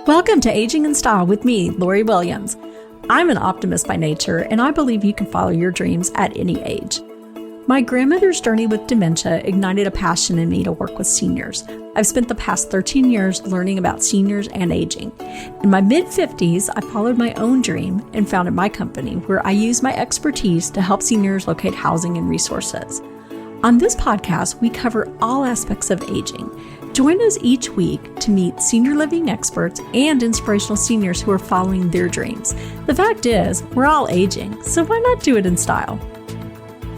Welcome to Aging in Style with me, Lori Williams. I'm an optimist by nature, and I believe you can follow your dreams at any age. My grandmother's journey with dementia ignited a passion in me to work with seniors. I've spent the past 13 years learning about seniors and aging. In my mid-50s, I followed my own dream and founded my company, where I use my expertise to help seniors locate housing and resources. On this podcast, we cover all aspects of aging. Join us each week to meet senior living experts and inspirational seniors who are following their dreams. The fact is, we're all aging, so why not do it in style?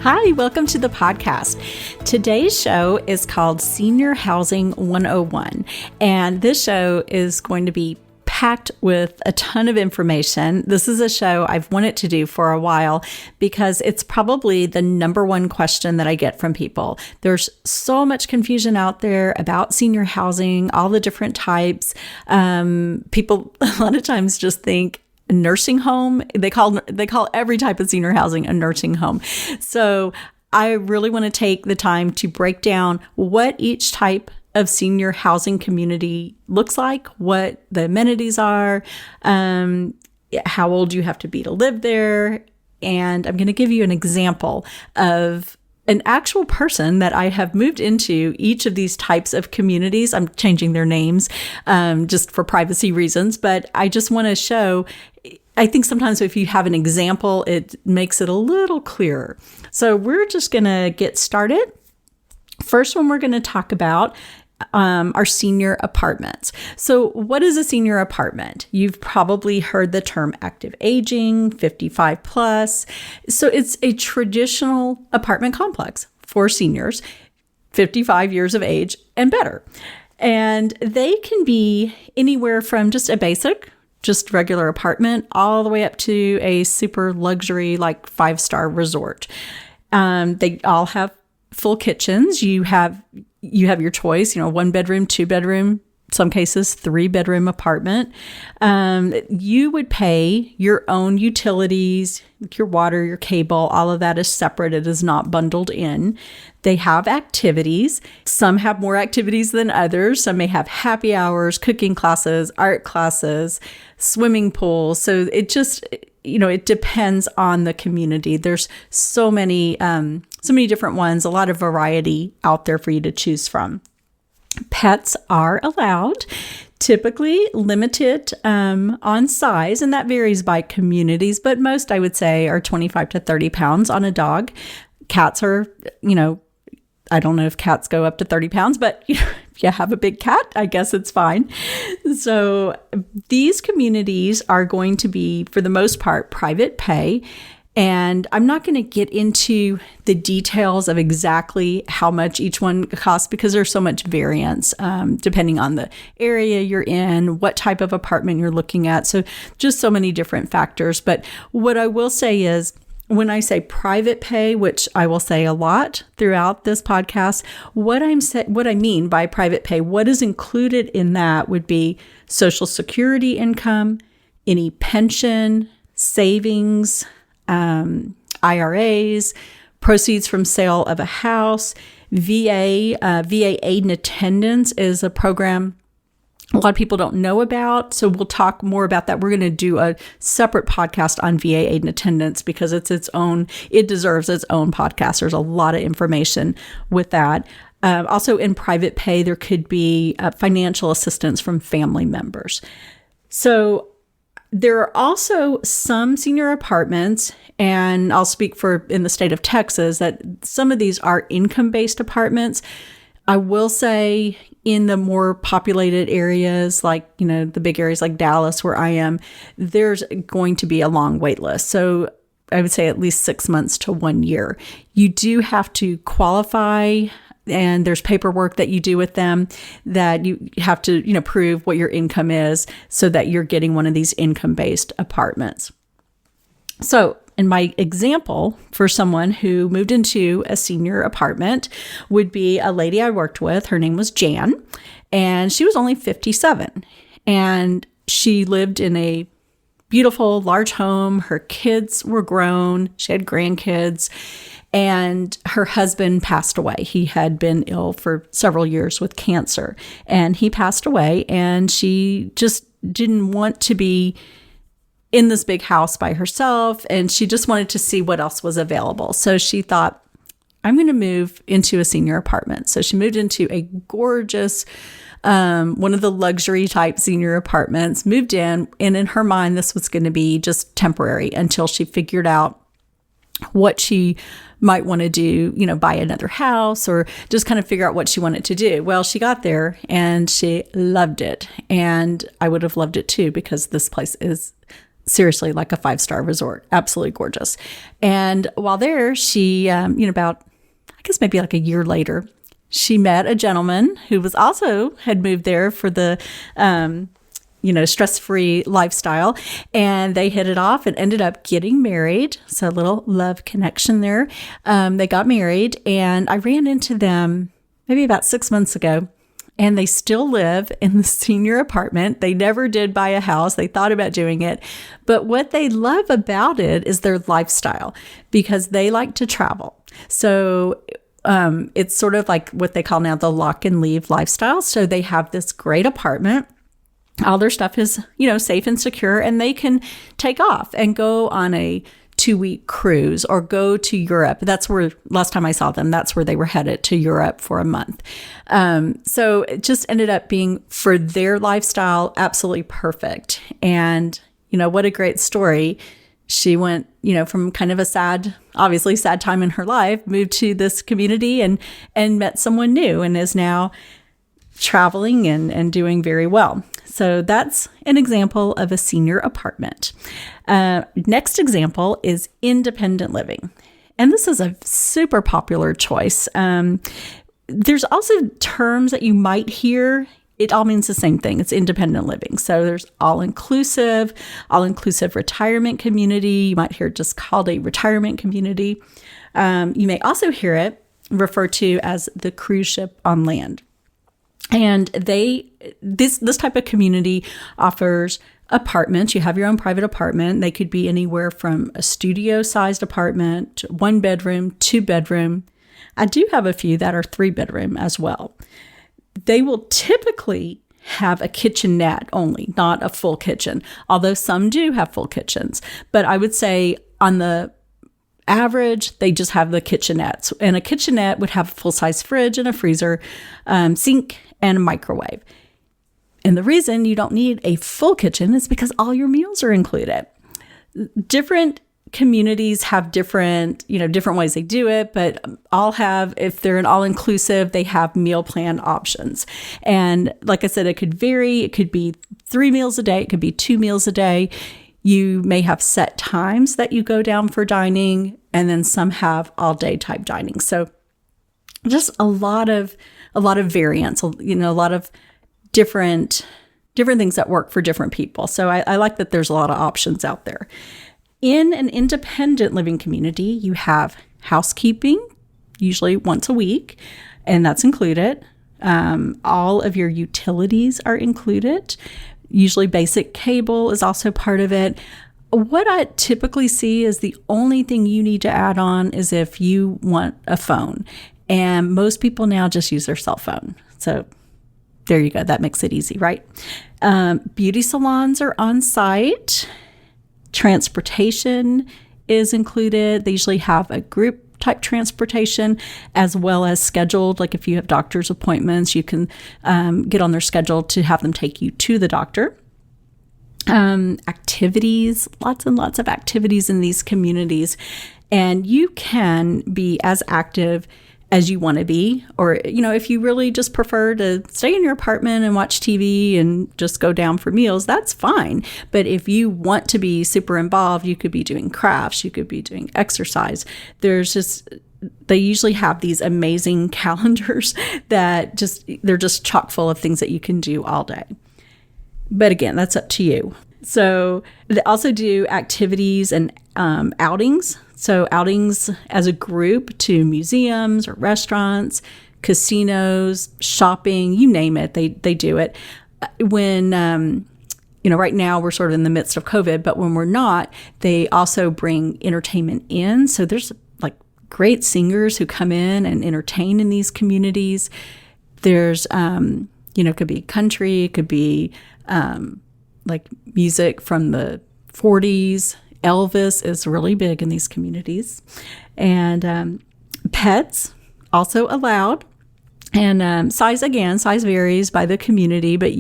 Hi, welcome to the podcast. Today's show is called Senior Housing 101, and this show is going to be packed with a ton of information. This is a show I've wanted to do for a while because it's probably the number one question that I get from people. There's so much confusion out there about senior housing, all the different types. People a lot of times just think nursing home. They call every type of senior housing a nursing home. So I really want to take the time to break down what each type of senior housing community looks like, what the amenities are, how old you have to be to live there. And I'm going to give you an example of an actual person that I have moved into each of these types of communities. I'm changing their names just for privacy reasons, but I just want to show, I think sometimes if you have an example, it makes it a little clearer. So we're just going to get started. First one we're going to talk about are senior apartments. So what is a senior apartment? You've probably heard the term active aging, 55 plus. So it's a traditional apartment complex for seniors, 55 years of age and better. And they can be anywhere from just a basic, just regular apartment, all the way up to a super luxury, like 5-star resort. They all have full kitchens. You have your choice, 1 bedroom, 2 bedroom, some cases 3 bedroom apartment. You would pay your own utilities, your water, your cable, all of that is separate. It is not bundled in. They have activities. Some have more activities than others. Some may have happy hours, cooking classes, art classes, swimming pools. So it just, it depends on the community. There's so many different ones, a lot of variety out there for you to choose from. Pets are allowed, typically limited on size, and that varies by communities, but most I would say are 25 to 30 pounds on a dog. Cats are, I don't know if cats go up to 30 pounds, but if you have a big cat, I guess it's fine. So these communities are going to be, for the most part, private pay. And I'm not going to get into the details of exactly how much each one costs because there's so much variance depending on the area you're in, what type of apartment you're looking at. So just so many different factors. But what I will say is, when I say private pay, which I will say a lot throughout this podcast, what I mean by private pay, what is included in that would be Social Security income, any pension, savings, IRAs, proceeds from sale of a house, VA Aid and Attendance is a program a lot of people don't know about. So we'll talk more about that. We're going to do a separate podcast on VA Aid and Attendance because it deserves its own podcast. There's a lot of information with that. Also in private pay, there could be financial assistance from family members. So there are also some senior apartments, and I'll speak for in the state of Texas, that some of these are income-based apartments. I will say in the more populated areas, like, the big areas like Dallas, where I am, there's going to be a long wait list. So I would say at least 6 months to 1 year. You do have to qualify, and there's paperwork that you do with them that you have to, prove what your income is so that you're getting one of these income-based apartments. So in my example for someone who moved into a senior apartment would be a lady I worked with. Her name was Jan, and she was only 57, and she lived in a beautiful large home. Her kids were grown. She had grandkids. and her husband passed away. He had been ill for several years with cancer, and he passed away, and she just didn't want to be in this big house by herself, and she just wanted to see what else was available. So she thought, I'm going to move into a senior apartment. So she moved into a gorgeous, one of the luxury type senior apartments, moved in, and in her mind, this was going to be just temporary until she figured out what she might want to do, buy another house or just kind of figure out what she wanted to do. Well, she got there and she loved it. And I would have loved it too, because this place is seriously like a 5-star resort. Absolutely gorgeous. And while there, she, about, I guess maybe like a year later, she met a gentleman who was also had moved there for the, stress-free lifestyle, and they hit it off and ended up getting married. So a little love connection there. They got married, and I ran into them maybe about 6 months ago, and they still live in the senior apartment. They never did buy a house. They thought about doing it. But what they love about it is their lifestyle, because they like to travel. So it's sort of like what they call now the lock and leave lifestyle. So they have this great apartment. All their stuff is, safe and secure, and they can take off and go on a 2-week cruise or go to Europe. That's where, last time I saw them, that's where they were headed, to Europe for a month. So it just ended up being, for their lifestyle, absolutely perfect. And, what a great story. She went, from kind of a obviously sad time in her life, moved to this community and met someone new, and is now traveling and doing very well. So that's an example of a senior apartment. Next example is independent living. And this is a super popular choice. There's also terms that you might hear. It all means the same thing. It's independent living. So there's all-inclusive retirement community. You might hear it just called a retirement community. You may also hear it referred to as the cruise ship on land. And this type of community offers apartments. You have your own private apartment. They could be anywhere from a studio-sized apartment, 1 bedroom, 2 bedroom. I do have a few that are 3 bedroom as well. They will typically have a kitchenette only, not a full kitchen, although some do have full kitchens. But I would say on the average, they just have the kitchenettes. And a kitchenette would have a full-size fridge and a freezer, sink, and a microwave. And the reason you don't need a full kitchen is because all your meals are included. Different communities have different ways they do it, but all have, if they're an all-inclusive, they have meal plan options. And like I said, it could vary. It could be 3 meals a day. It could be 2 meals a day. You may have set times that you go down for dining, and then some have all-day type dining. So just a lot of variance, a lot of different things that work for different people. So I like that there's a lot of options out there. In an independent living community, you have housekeeping, usually once a week, and that's included. All of your utilities are included. Usually basic cable is also part of it. What I typically see is the only thing you need to add on is if you want a phone. And most people now just use their cell phone. So there you go. That makes it easy, right? Beauty salons are on site. Transportation is included. They usually have a group type transportation as well as scheduled. Like if you have doctor's appointments, you can get on their schedule to have them take you to the doctor. Activities, lots and lots of activities in these communities. And you can be as active as you want to be, or, if you really just prefer to stay in your apartment and watch TV and just go down for meals, that's fine. But if you want to be super involved, you could be doing crafts, you could be doing exercise. They usually have these amazing calendars that they're just chock full of things that you can do all day. But again, that's up to you. So they also do activities and outings. So outings as a group to museums or restaurants, casinos, shopping, you name it, they do it. When, right now we're sort of in the midst of COVID, but when we're not, they also bring entertainment in. So there's like great singers who come in and entertain in these communities. There's, could be country, it could be like music from the 40s. Elvis is really big in these communities. And pets also allowed. And size varies by the community, but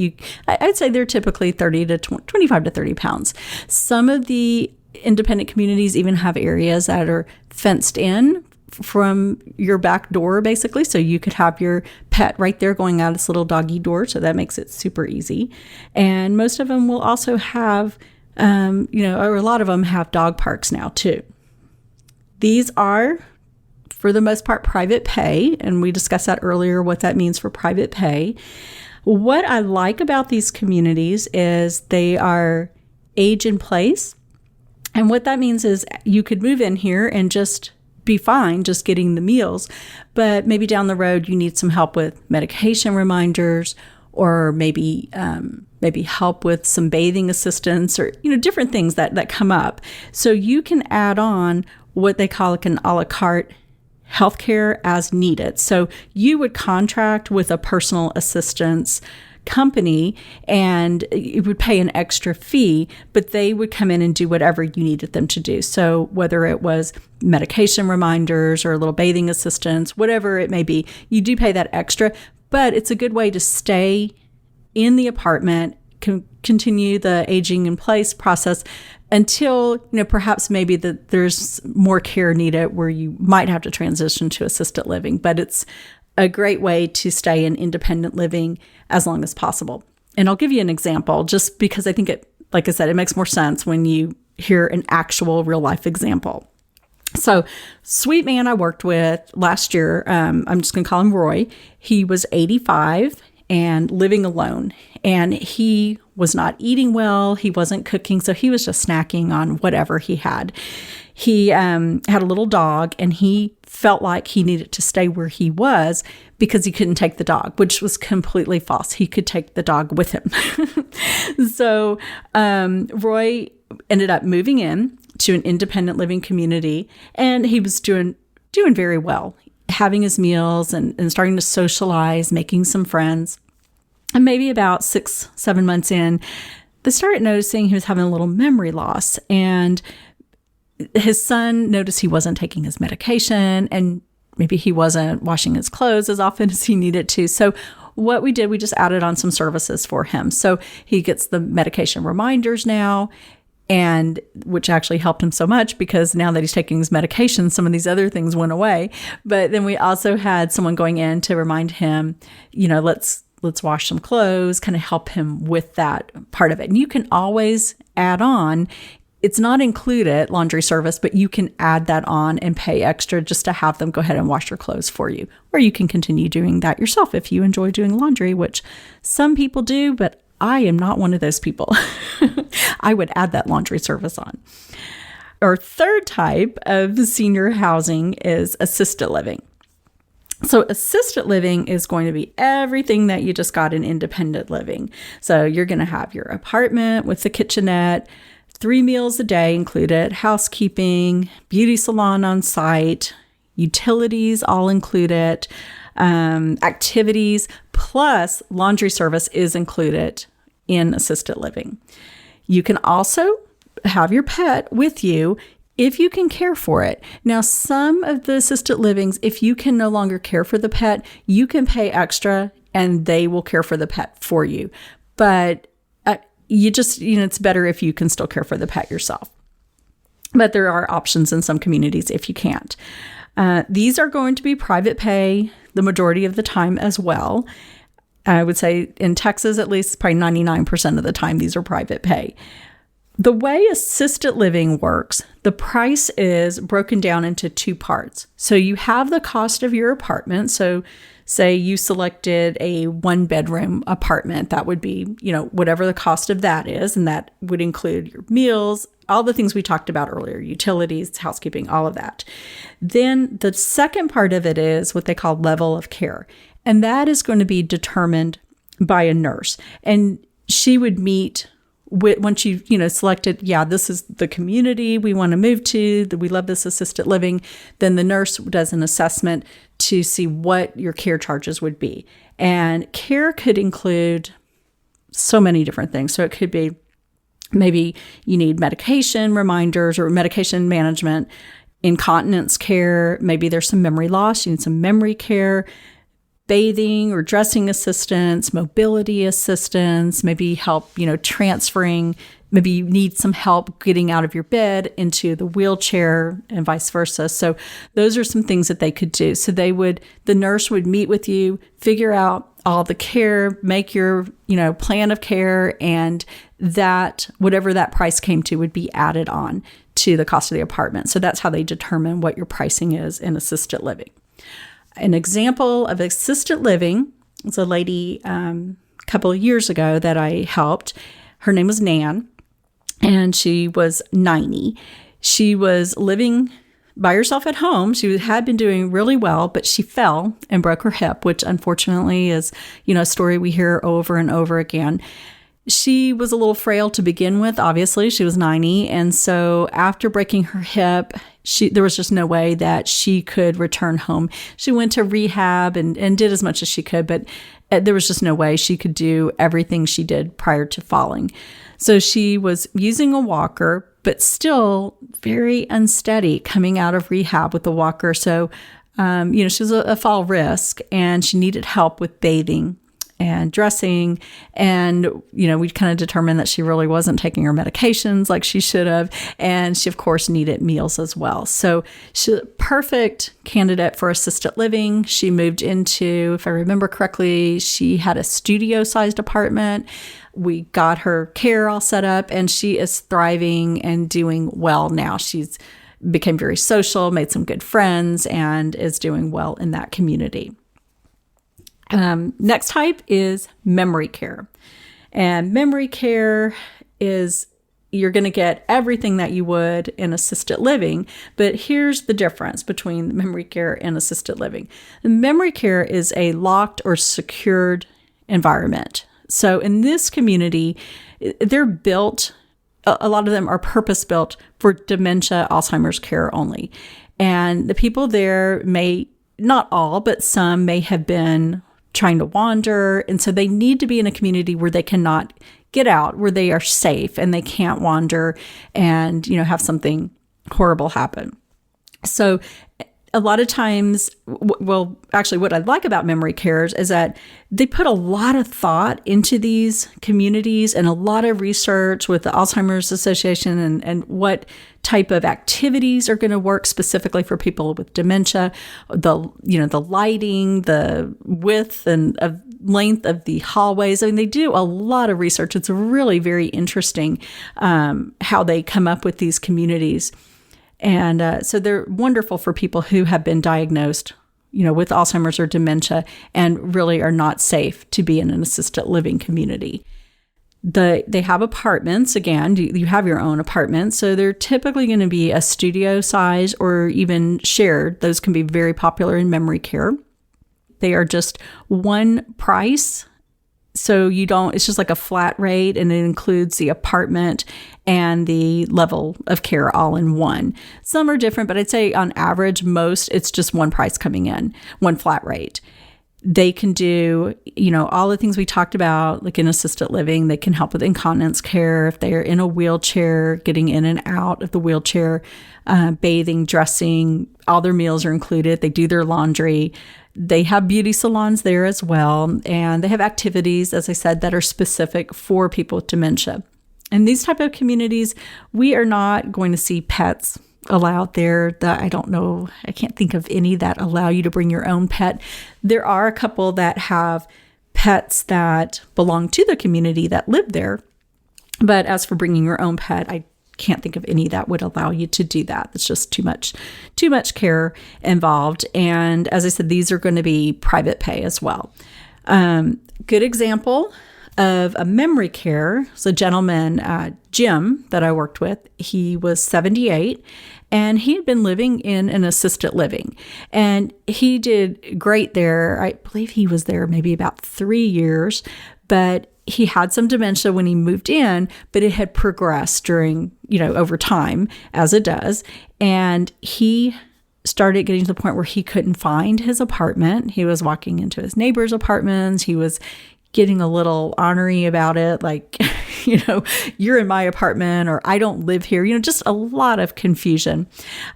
I'd say they're typically 25 to 30 pounds. Some of the independent communities even have areas that are fenced in from your back door, basically. So you could have your pet right there going out its little doggy door. So that makes it super easy. And most of them will also have, or a lot of them have dog parks now too. These are, for the most part, private pay. And we discussed that earlier, what that means for private pay. What I like about these communities is they are age in place. And what that means is you could move in here and just be fine just getting the meals. But maybe down the road, you need some help with medication reminders, or maybe help with some bathing assistance, or, different things that come up. So you can add on what they call like an a la carte healthcare as needed. So you would contract with a personal assistance company and you would pay an extra fee, but they would come in and do whatever you needed them to do. So whether it was medication reminders or a little bathing assistance, whatever it may be, you do pay that extra, but it's a good way to stay in the apartment, continue the aging in place process until, perhaps maybe that there's more care needed where you might have to transition to assisted living. But it's a great way to stay in independent living as long as possible. And I'll give you an example just because I think like I said, it makes more sense when you hear an actual real life example. So sweet man I worked with last year, I'm just going to call him Roy. He was 85 and living alone. And he was not eating well. He wasn't cooking. So he was just snacking on whatever he had. He had a little dog and he felt like he needed to stay where he was because he couldn't take the dog, which was completely false. He could take the dog with him. So Roy ended up moving in to an independent living community, and he was doing very well, having his meals and starting to socialize, making some friends. And maybe about 6-7 months in, they started noticing he was having a little memory loss. And his son noticed he wasn't taking his medication, and maybe he wasn't washing his clothes as often as he needed to. So what we did, we just added on some services for him. So he gets the medication reminders now, and which actually helped him so much because now that he's taking his medication, some of these other things went away. But then we also had someone going in to remind him, let's wash some clothes, kind of help him with that part of it. And you can always add on. It's not included, laundry service, but you can add that on and pay extra just to have them go ahead and wash your clothes for you. Or you can continue doing that yourself if you enjoy doing laundry, which some people do, but I am not one of those people. I would add that laundry service on. Our third type of senior housing is assisted living. So assisted living is going to be everything that you just got in independent living. So you're going to have your apartment with the kitchenette, 3 meals a day included, housekeeping, beauty salon on site, utilities all included, activities, plus laundry service is included in assisted living. You can also have your pet with you if you can care for it. Now, some of the assisted livings, if you can no longer care for the pet, you can pay extra and they will care for the pet for you. But it's better if you can still care for the pet yourself. But there are options in some communities if you can't. These are going to be private pay the majority of the time as well. I would say in Texas, at least probably 99% of the time, these are private pay. The way assisted living works, the price is broken down into 2 parts. So you have the cost of your apartment. So say you selected a 1-bedroom apartment, that would be, whatever the cost of that is. And that would include your meals, all the things we talked about earlier, utilities, housekeeping, all of that. Then the second part of it is what they call level of care. And that is going to be determined by a nurse. And she would meet once you've, selected, this is the community we want to move to, that we love this assisted living, then the nurse does an assessment to see what your care charges would be. And care could include so many different things. So it could be maybe you need medication reminders or medication management, incontinence care, maybe there's some memory loss, you need some memory care, bathing or dressing assistance, mobility assistance, maybe help, transferring, maybe you need some help getting out of your bed into the wheelchair and vice versa. So those are some things that they could do. So the nurse would meet with you, figure out all the care, make your, plan of care, and that whatever that price came to would be added on to the cost of the apartment. So that's how they determine what your pricing is in assisted living. An example of assisted living is a lady a couple of years ago that I helped. Her name was Nan, and she was 90. She was living by herself at home. She had been doing really well, but she fell and broke her hip, which unfortunately is, a story we hear over and over again. She was a little frail to begin with, obviously. She was 90. And so after breaking her hip, there was just no way that she could return home. She went to rehab and did as much as she could, but there was just no way she could do everything she did prior to falling. So she was using a walker, but still very unsteady coming out of rehab with the walker. So, she was a fall risk, and she needed help with bathing and dressing. And, we kind of determined that she really wasn't taking her medications like she should have. And she, of course, needed meals as well. So she's a perfect candidate for assisted living. She moved into, if I remember correctly, she had a studio-sized apartment. We got her care all set up, and she is thriving and doing well now. She's became very social, made some good friends, and is doing well in that community. Next type is memory care. And memory care is, you're going to get everything that you would in assisted living, but here's the difference between memory care and assisted living. The memory care is a locked or secured environment. So in this community, they're built, a lot of them are purpose-built for dementia, Alzheimer's care only. And the people there may, not all, but some may have been trying to wander. And so they need to be in a community where they cannot get out, where they are safe and they can't wander and, have something horrible happen. So a lot of times, actually what I like about memory cares is that they put a lot of thought into these communities and a lot of research with the Alzheimer's Association and what type of activities are going to work specifically for people with dementia, the lighting, the width and length of the hallways. I mean, they do a lot of research. It's really very interesting how they come up with these communities. And so they're wonderful for people who have been diagnosed, with Alzheimer's or dementia and really are not safe to be in an assisted living community. They have apartments. Again, you have your own apartment. So they're typically going to be a studio size or even shared. Those can be very popular in memory care. They are just one price. So it's just like a flat rate, and it includes the apartment and the level of care all in one. Some are different, but I'd say on average, it's just one price coming in, one flat rate. They can do, all the things we talked about, like in assisted living. They can help with incontinence care if they're in a wheelchair, getting in and out of the wheelchair, bathing, dressing, all their meals are included. They do their laundry. They have beauty salons there as well. And they have activities, as I said, that are specific for people with dementia. In these type of communities, we are not going to see pets allowed there. I don't know, I can't think of any that allow you to bring your own pet. There are a couple that have pets that belong to the community that live there. But as for bringing your own pet, I can't think of any that would allow you to do that. It's just too much care involved. And as I said, these are going to be private pay as well. Good example of a memory care. So a gentleman, Jim, that I worked with, he was 78 and he had been living in an assisted living and he did great there. I believe he was there maybe about 3 years, but he had some dementia when he moved in, but it had progressed during, over time, as it does. And he started getting to the point where he couldn't find his apartment. He was walking into his neighbor's apartments. He was getting a little ornery about it, like, you're in my apartment, or I don't live here, just a lot of confusion.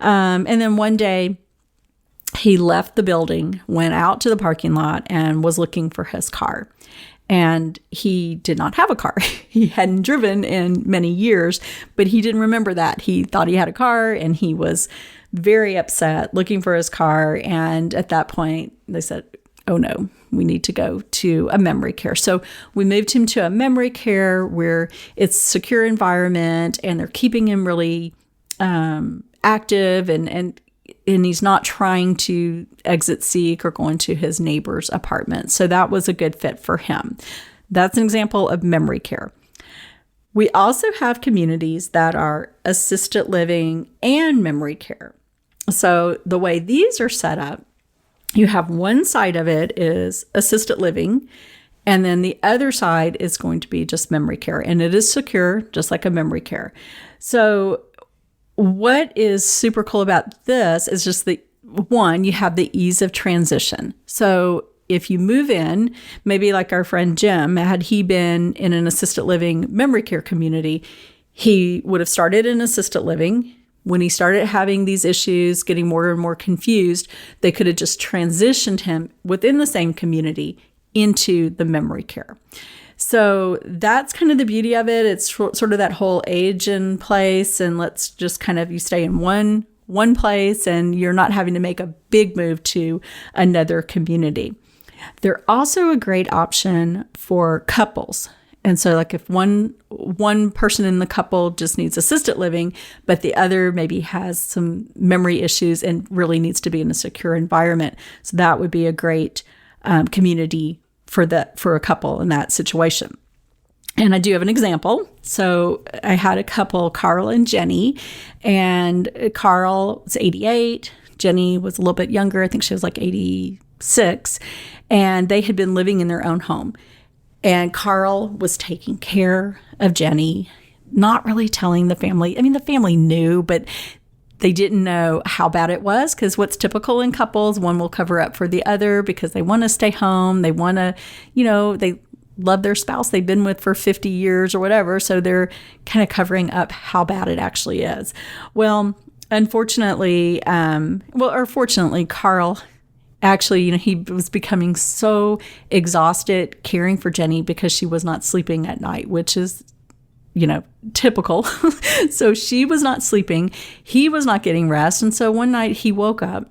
And then one day he left the building, went out to the parking lot, and was looking for his car. And he did not have a car. He hadn't driven in many years, but he didn't remember that. He thought he had a car, and he was very upset looking for his car. And at that point, they said, oh no, we need to go to a memory care. So we moved him to a memory care where it's a secure environment, and they're keeping him really active, and he's not trying to exit seek or go into his neighbor's apartment. So that was a good fit for him. That's an example of memory care. We also have communities that are assisted living and memory care. So the way these are set up, you have one side of it is assisted living, and then the other side is going to be just memory care. And it is secure, just like a memory care. So what is super cool about this is just you have the ease of transition. So if you move in, maybe like our friend Jim, had he been in an assisted living memory care community, he would have started in assisted living. When he started having these issues, getting more and more confused, they could have just transitioned him within the same community into the memory care. So that's kind of the beauty of it. It's sort of that whole age in place, and let's just you stay in one place, and you're not having to make a big move to another community. They're also a great option for couples. And so like if one person in the couple just needs assisted living, but the other maybe has some memory issues and really needs to be in a secure environment. So that would be a great community for a couple in that situation. And I do have an example. So I had a couple, Carl and Jenny, and Carl was 88. Jenny was a little bit younger. I think she was like 86. And they had been living in their own home. And Carl was taking care of Jenny, not really telling the family. I mean, the family knew, but they didn't know how bad it was, because what's typical in couples, one will cover up for the other because they want to stay home. They want to, they love their spouse they've been with for 50 years or whatever. So they're kind of covering up how bad it actually is. Well, unfortunately, fortunately, Carl actually, he was becoming so exhausted caring for Jenny because she was not sleeping at night, which is, typical. So she was not sleeping. He was not getting rest. And so one night he woke up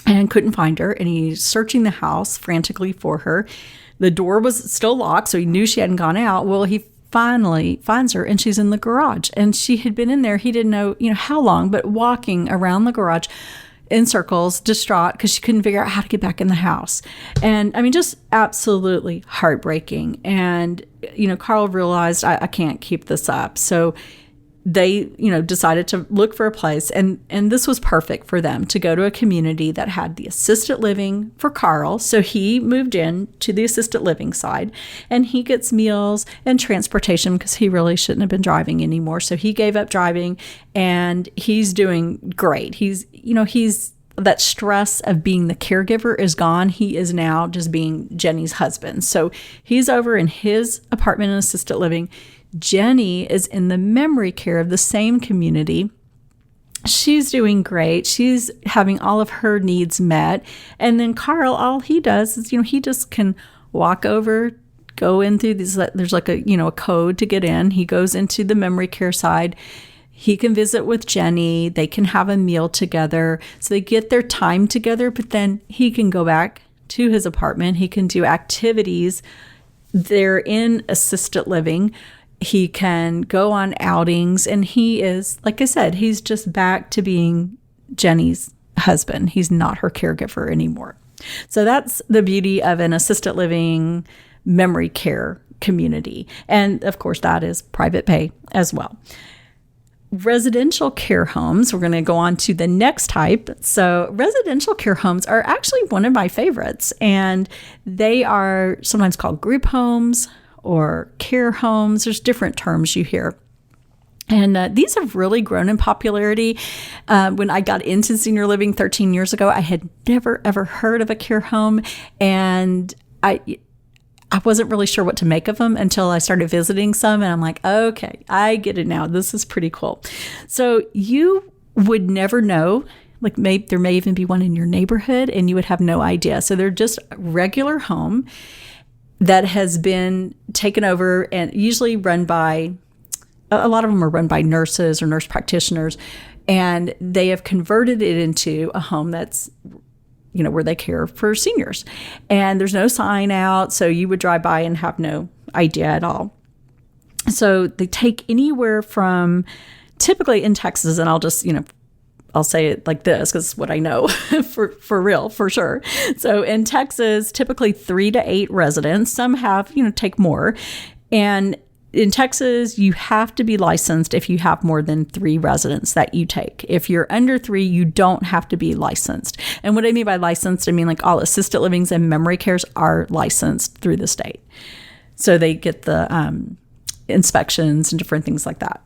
and couldn't find her, and he's searching the house frantically for her. The door was still locked, so he knew she hadn't gone out. Well, he finally finds her, and she's in the garage. And she had been in there, he didn't know, how long, but walking around the garage in circles, distraught because she couldn't figure out how to get back in the house. And I mean, just absolutely heartbreaking. And, Carl realized I can't keep this up. So they, decided to look for a place. And this was perfect for them to go to a community that had the assisted living for Carl. So he moved in to the assisted living side, and he gets meals and transportation because he really shouldn't have been driving anymore. So he gave up driving, and he's doing great. He's that stress of being the caregiver is gone. He is now just being Jenny's husband. So he's over in his apartment in assisted living. Jenny is in the memory care of the same community. She's doing great. She's having all of her needs met. And then Carl, all he does is, he just can walk over, go in through these, there's like a code to get in. He goes into the memory care side. He can visit with Jenny. They can have a meal together. So they get their time together, but then he can go back to his apartment. He can do activities. They're in assisted living. He can go on outings, and he is, like I said, he's just back to being Jenny's husband. He's not her caregiver anymore. So that's the beauty of an assisted living memory care community. And of course, that is private pay as well. Residential care homes, we're going to go on to the next type. So residential care homes are actually one of my favorites, and they are sometimes called group homes, or care homes. There's different terms you hear. And these have really grown in popularity. When I got into senior living 13 years ago, I had never, ever heard of a care home. And I wasn't really sure what to make of them until I started visiting some. And I'm like, okay, I get it now. This is pretty cool. So you would never know. Like there may even be one in your neighborhood and you would have no idea. So they're just a regular home that has been taken over and usually run by, a lot of them are run by nurses or nurse practitioners, and they have converted it into a home that's, where they care for seniors. And there's no sign out, so you would drive by and have no idea at all. So they take anywhere from, typically in Texas, and I'll just, I'll say it like this because it's what I know for real, for sure. So in Texas, typically 3 to 8 residents. Some have, take more. And in Texas, you have to be licensed if you have more than 3 residents that you take. If you're under 3, you don't have to be licensed. And what I mean by licensed, I mean like all assisted livings and memory cares are licensed through the state. So they get the inspections and different things like that.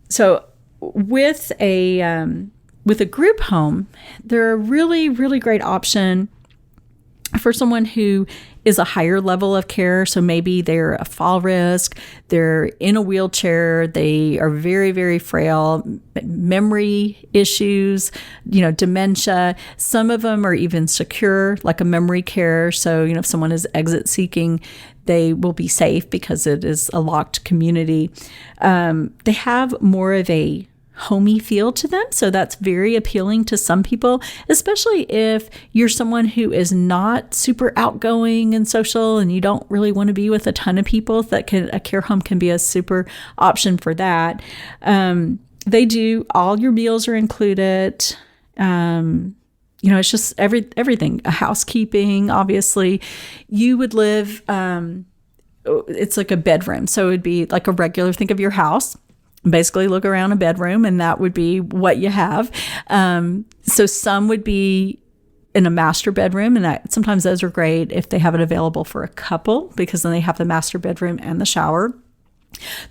So with a group home, they're a really, really great option for someone who is a higher level of care. So maybe they're a fall risk, they're in a wheelchair, they are very, very frail, memory issues, dementia. Some of them are even secure, like a memory care. So, if someone is exit seeking, they will be safe because it is a locked community. They have more of a homey feel to them. So that's very appealing to some people, especially if you're someone who is not super outgoing and social and you don't really want to be with a ton of people. A care home can be a super option for that. They do, all your meals are included. It's just everything, housekeeping, obviously. You would live, it's like a bedroom. So it would be like a regular, think of your house. Basically look around a bedroom and that would be what you have. So some would be in a master bedroom, and that sometimes those are great if they have it available for a couple, because then they have the master bedroom and the shower.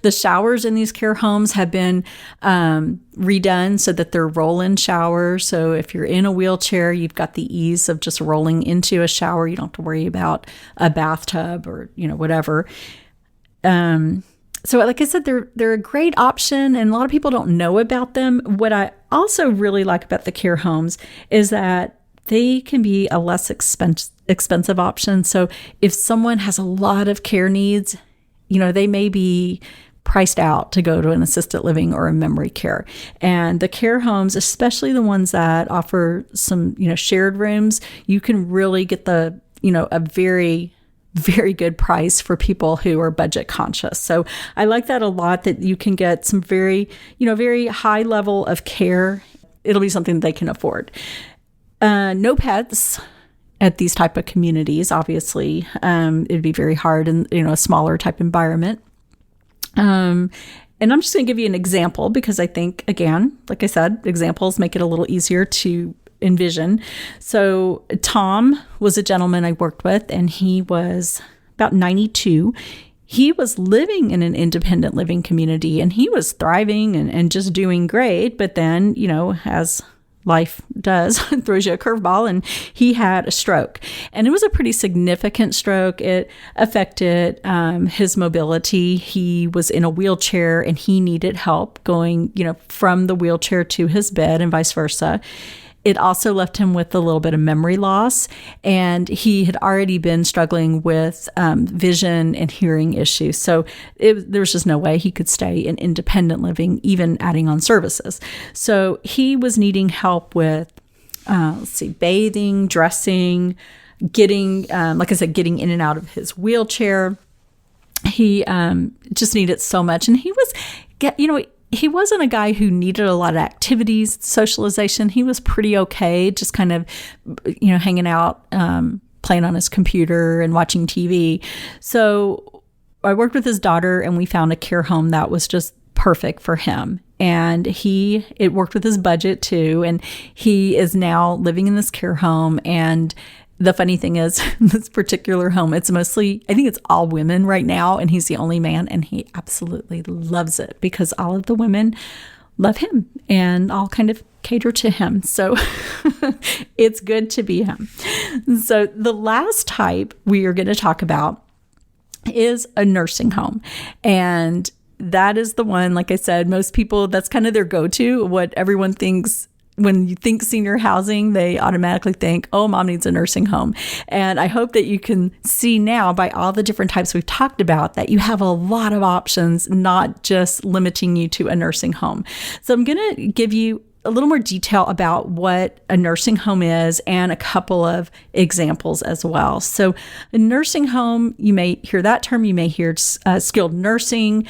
The showers in these care homes have been redone so that they're roll-in showers. So if you're in a wheelchair, you've got the ease of just rolling into a shower. You don't have to worry about a bathtub or, whatever. So like I said, they're a great option, and a lot of people don't know about them. What I also really like about the care homes is that they can be a less expensive option. So if someone has a lot of care needs, they may be priced out to go to an assisted living or a memory care. And the care homes, especially the ones that offer some, shared rooms, you can really get a very, very good price for people who are budget conscious. So I like that a lot, that you can get some very, very high level of care. It'll be something that they can afford. No pets at these type of communities, obviously. It'd be very hard in, a smaller type environment. And I'm just going to give you an example because I think, again, like I said, examples make it a little easier to envision. So Tom was a gentleman I worked with, and he was about 92. He was living in an independent living community, and he was thriving and just doing great. But then, as life does, throws you a curveball, and he had a stroke. And it was a pretty significant stroke. It affected his mobility. He was in a wheelchair, and he needed help going, from the wheelchair to his bed and vice versa. It also left him with a little bit of memory loss, and he had already been struggling with vision and hearing issues. So there was just no way he could stay in independent living, even adding on services. So he was needing help with, bathing, dressing, getting, like I said, getting in and out of his wheelchair. He just needed so much, and he was, he wasn't a guy who needed a lot of activities, socialization. He was pretty okay, just kind of, hanging out, playing on his computer and watching TV. So I worked with his daughter, and we found a care home that was just perfect for him. And it worked with his budget too. And he is now living in this care home, and The funny thing is, this particular home, it's mostly, I think it's all women right now, and he's the only man, and he absolutely loves it because all of the women love him and I'll kind of cater to him. So it's good to be him. So the last type we are going to talk about is a nursing home. And that is the one, like I said, most people, that's kind of their go-to. What everyone thinks when you think senior housing, they automatically think, oh, mom needs a nursing home. And I hope that you can see now by all the different types we've talked about that you have a lot of options, not just limiting you to a nursing home. So I'm going to give you a little more detail about what a nursing home is and a couple of examples as well. So a nursing home, you may hear that term, you may hear skilled nursing,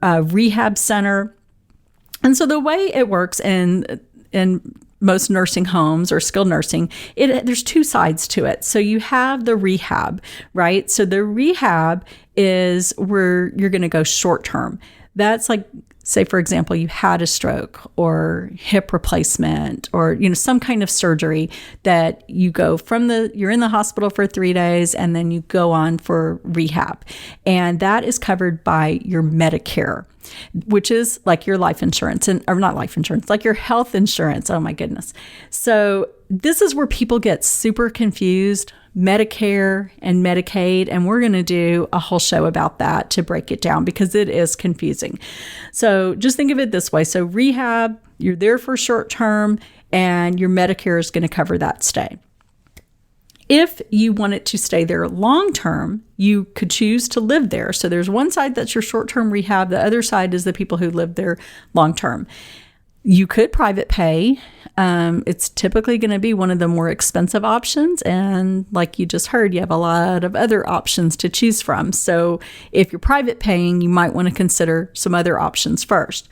rehab center. And so the way it works in most nursing homes or skilled nursing, there's two sides to it. So you have the rehab, right? So the rehab is where you're going to go short term. That's like, say, for example, you had a stroke or hip replacement or, some kind of surgery that you go you're in the hospital for 3 days and then you go on for rehab. And that is covered by your Medicare, which is like your life insurance or not life insurance, like your health insurance. Oh my goodness. So this is where people get super confused, Medicare and Medicaid, and we're going to do a whole show about that to break it down because it is confusing. So just think of it this way. So rehab, you're there for short term and your Medicare is going to cover that stay. If you wanted to stay there long term, you could choose to live there. So there's one side that's your short-term rehab. The other side is the people who live there long term. You could private pay. It's typically going to be one of the more expensive options. And like you just heard, you have a lot of other options to choose from. So if you're private paying, you might want to consider some other options first.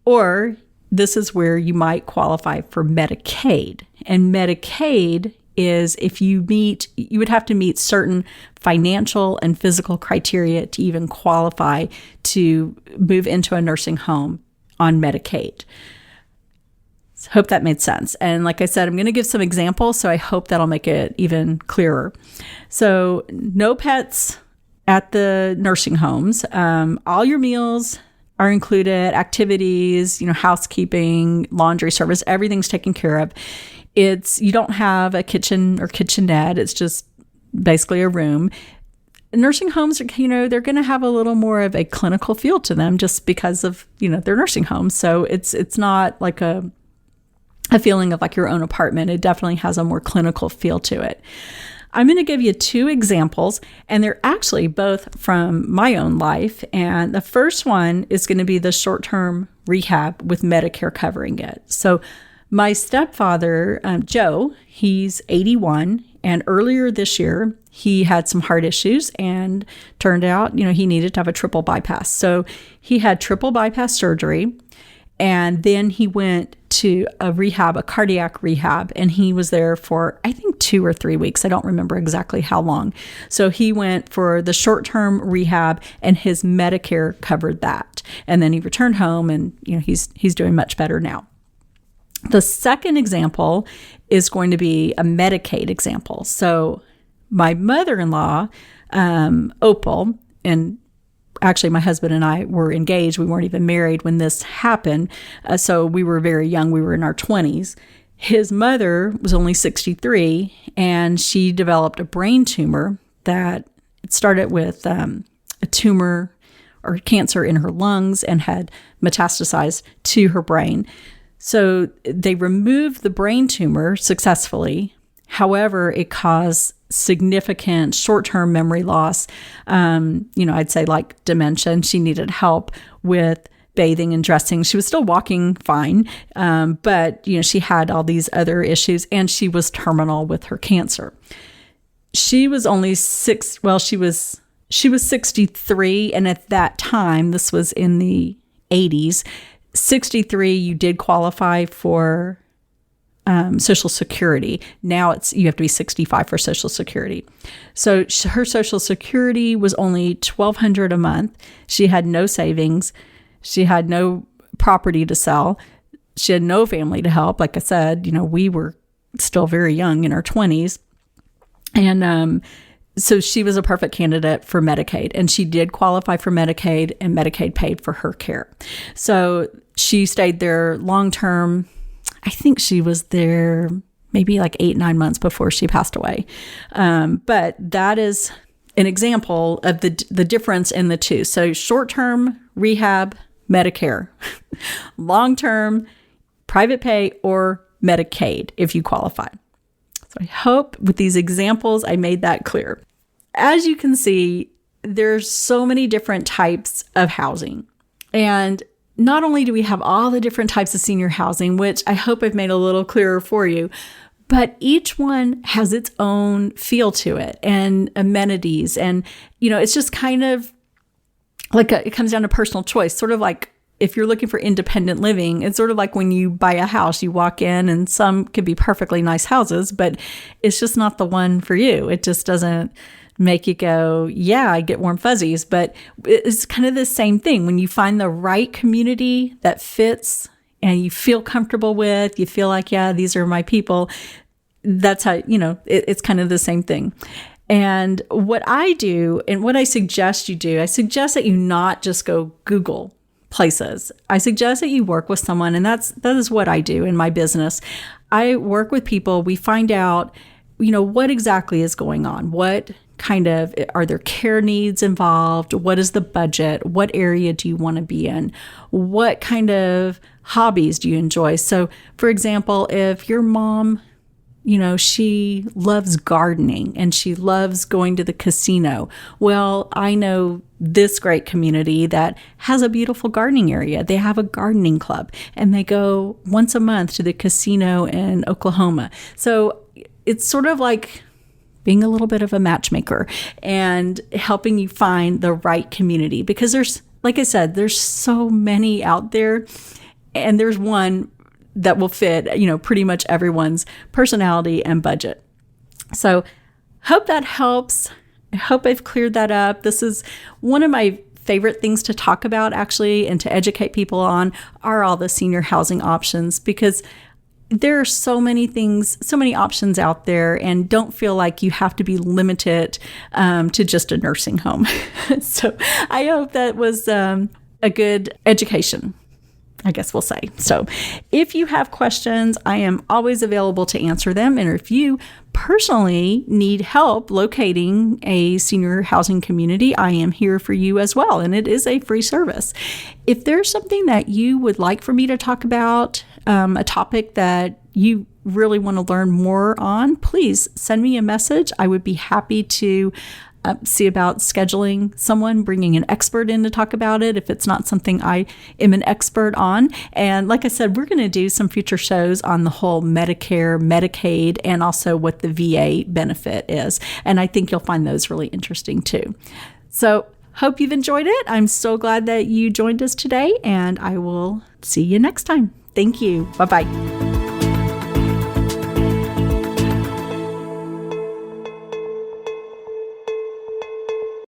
Or this is where you might qualify for Medicaid. And Medicaid is if you would have to meet certain financial and physical criteria to even qualify to move into a nursing home on Medicaid. So hope that made sense. And like I said, I'm going to give some examples, so I hope that'll make it even clearer. So no pets at the nursing homes. All your meals are included, activities, housekeeping, laundry service, everything's taken care of. You don't have a kitchen or kitchenette. It's just basically a room. Nursing homes, they're going to have a little more of a clinical feel to them just because of, they're nursing homes. So it's not like a feeling of like your own apartment. It definitely has a more clinical feel to it. I'm going to give you 2 examples, and they're actually both from my own life. And the first one is going to be the short-term rehab with Medicare covering it. So my stepfather, Joe, he's 81, and earlier this year, he had some heart issues and turned out, he needed to have a triple bypass. So he had triple bypass surgery, and then he went to a cardiac rehab, and he was there for, I think, 2 or 3 weeks. I don't remember exactly how long. So he went for the short-term rehab, and his Medicare covered that. And then he returned home, and, he's doing much better now. The second example is going to be a Medicaid example. So my mother-in-law, Opal, and actually my husband and I were engaged. We weren't even married when this happened. So we were very young. We were in our 20s. His mother was only 63, and she developed a brain tumor that it started with a tumor or cancer in her lungs and had metastasized to her brain. So they removed the brain tumor successfully. However, it caused significant short-term memory loss. I'd say like dementia, and she needed help with bathing and dressing. She was still walking fine, but she had all these other issues, and she was terminal with her cancer. She was only she was 63, and at that time, this was in the 80s, 63, you did qualify for Social Security. Now you have to be 65 for Social Security. So her Social Security was only $1,200 a month. She had no savings. She had no property to sell. She had no family to help. Like I said, we were still very young in our 20s. And so she was a perfect candidate for Medicaid, and she did qualify for Medicaid, and Medicaid paid for her care. So she stayed there long term. I think she was there maybe like 8-9 months before she passed away. But that is an example of the difference in the two. So short-term rehab, Medicare, long-term private pay or Medicaid if you qualify. So I hope with these examples, I made that clear. As you can see, there's so many different types of housing. And not only do we have all the different types of senior housing, which I hope I've made a little clearer for you, but each one has its own feel to it and amenities. And, it's just kind of like it comes down to personal choice, sort of like if you're looking for independent living, it's sort of like when you buy a house, you walk in and some could be perfectly nice houses, but it's just not the one for you. It just doesn't make you go, yeah, I get warm fuzzies. But it's kind of the same thing. When you find the right community that fits and you feel comfortable with, you feel like, yeah, these are my people. That's how, it's kind of the same thing. And what I do and what I suggest you do, I suggest that you not just go Google places. I suggest that you work with someone, and that is what I do in my business. I work with people. We find out, what exactly is going on. What kind of, are there care needs involved? What is the budget? What area do you want to be in? What kind of hobbies do you enjoy? So, for example, if your mom, she loves gardening and she loves going to the casino. Well, I know this great community that has a beautiful gardening area. They have a gardening club and they go once a month to the casino in Oklahoma. So it's sort of like being a little bit of a matchmaker and helping you find the right community, because there's, like I said, there's so many out there, and there's one that will fit, pretty much everyone's personality and budget. So hope that helps. I hope I've cleared that up. This is one of my favorite things to talk about, actually, and to educate people on are all the senior housing options, because there are so many things, so many options out there, and don't feel like you have to be limited to just a nursing home. So I hope that was a good education, I guess we'll say. So if you have questions, I am always available to answer them. And if you personally need help locating a senior housing community, I am here for you as well. And it is a free service. If there's something that you would like for me to talk about, a topic that you really want to learn more on, please send me a message. I would be happy to see about scheduling someone, bringing an expert in to talk about it if it's not something I am an expert on. And like I said, we're going to do some future shows on the whole Medicare, Medicaid, and also what the VA benefit is. And I think you'll find those really interesting too. So hope you've enjoyed it. I'm so glad that you joined us today, and I will see you next time. Thank you. Bye-bye.